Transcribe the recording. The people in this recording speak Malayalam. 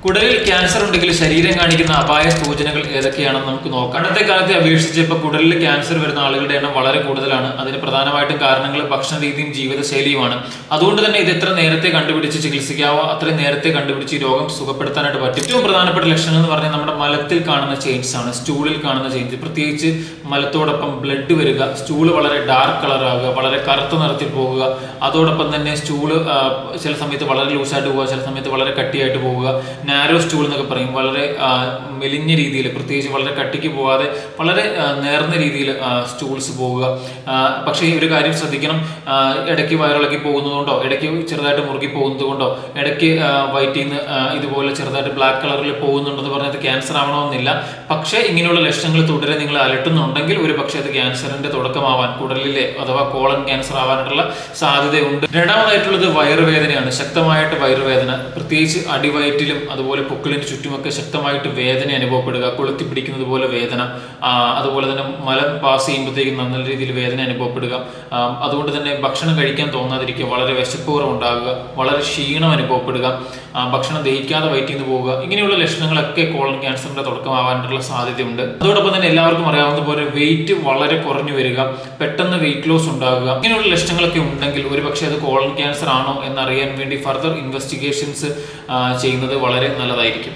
കുടലിൽ ക്യാൻസർ ഉണ്ടെങ്കിൽ ശരീരം കാണിക്കുന്ന അപായ സൂചനകൾ ഏതൊക്കെയാണെന്ന് നമുക്ക് നോക്കാം. പണ്ടത്തെ കാലത്തെ അപേക്ഷിച്ച് ഇപ്പോൾ കുടലിൽ ക്യാൻസർ വരുന്ന ആളുകളുടെ എണ്ണം വളരെ കൂടുതലാണ്. അതിന് പ്രധാനമായിട്ടും കാരണങ്ങൾ ഭക്ഷണരീതിയും ജീവിതശൈലിയുമാണ്. അതുകൊണ്ട് തന്നെ ഇത് എത്ര നേരത്തെ കണ്ടുപിടിച്ച് ചികിത്സിക്കാവോ അത്രയും നേരത്തെ കണ്ടുപിടിച്ച് ഈ രോഗം സുഖപ്പെടുത്താനായിട്ട് പറ്റും. ഏറ്റവും പ്രധാനപ്പെട്ട ലക്ഷണങ്ങൾ എന്ന് പറഞ്ഞാൽ നമ്മുടെ മലത്തിൽ കാണുന്ന ചേഞ്ചസ് ആണ്, സ്റ്റൂളിൽ കാണുന്ന ചേഞ്ച്. പ്രത്യേകിച്ച് മലത്തോടൊപ്പം ബ്ലഡ് വരിക, സ്റ്റൂള് വളരെ ഡാർക്ക് കളർ ആകുക, വളരെ കറുത്ത നിറത്തിൽ പോകുക, അതോടൊപ്പം തന്നെ സ്റ്റൂള് ചില സമയത്ത് വളരെ ലൂസായിട്ട് പോകുക, ചില സമയത്ത് വളരെ കട്ടിയായിട്ട് പോകുക, നാരോ സ്റ്റൂൾ എന്നൊക്കെ പറയും. വളരെ മെലിഞ്ഞ രീതിയിൽ, പ്രത്യേകിച്ച് വളരെ കട്ടിക്ക് പോകാതെ വളരെ നേർന്ന രീതിയിൽ സ്റ്റൂൾസ് പോവുക. പക്ഷേ ഈ ഒരു കാര്യം ശ്രദ്ധിക്കണം, ഇടയ്ക്ക് വയറിളക്കി പോകുന്നതുകൊണ്ടോ, ഇടയ്ക്ക് ചെറുതായിട്ട് മുറുകി പോകുന്നത് കൊണ്ടോ, ഇടയ്ക്ക് വയറ്റിൽ നിന്ന് ഇതുപോലെ ചെറുതായിട്ട് ബ്ലാക്ക് കളറിൽ പോകുന്നുണ്ടെന്ന് പറഞ്ഞത് ക്യാൻസർ ആവണമെന്നില്ല. പക്ഷേ ഇങ്ങനെയുള്ള ലക്ഷണങ്ങൾ തുടരെ നിങ്ങൾ അലട്ടുന്നുണ്ടെങ്കിൽ ഒരു പക്ഷേ അത് ക്യാൻസറിന്റെ തുടക്കമാവാൻ, കുടലിലെ അഥവാ കോളൻ ക്യാൻസർ ആവാനായിട്ടുള്ള സാധ്യതയുണ്ട്. രണ്ടാമതായിട്ടുള്ളത് വയറുവേദനയാണ്. ശക്തമായിട്ട് വയറുവേദന, പ്രത്യേകിച്ച് അടിവയറ്റിലും അതുപോലെ പൊക്കിളിന് ചുറ്റുമൊക്കെ ശക്തമായിട്ട് വേദന അനുഭവപ്പെടുക, കൊളുത്തി പിടിക്കുന്നത് പോലെ വേദന. അതുപോലെ തന്നെ മലം പാസ് ചെയ്യുമ്പോഴത്തേക്കും നല്ല രീതിയിൽ വേദന അനുഭവപ്പെടുക. അതുകൊണ്ട് തന്നെ ഭക്ഷണം കഴിക്കാൻ തോന്നാതിരിക്കുക, വളരെ വിശപ്പുറവുണ്ടാകുക, വളരെ ക്ഷീണം അനുഭവപ്പെടുക, ഭക്ഷണം ദഹിക്കാതെ വയറ്റിൽ നിന്ന് പോവുക. ഇങ്ങനെയുള്ള ലക്ഷണങ്ങളൊക്കെ കോളൻ ക്യാൻസറിന്റെ തുടക്കമാവാനുള്ള സാധ്യതയുണ്ട്. അതോടൊപ്പം തന്നെ എല്ലാവർക്കും അറിയാവുന്ന പോലെ വെയിറ്റ് വളരെ കുറഞ്ഞു വരിക, പെട്ടെന്ന് വെയിറ്റ് ലോസ് ഉണ്ടാകുക. ഇങ്ങനെയുള്ള ലക്ഷണങ്ങളൊക്കെ ഉണ്ടെങ്കിൽ ഒരുപക്ഷെ അത് കോളൻ ക്യാൻസർ ആണോ എന്നറിയാൻ വേണ്ടി ഫർദർ ഇൻവെസ്റ്റിഗേഷൻസ് ചെയ്യുന്നത് വളരെ നല്ലതായിരിക്കും.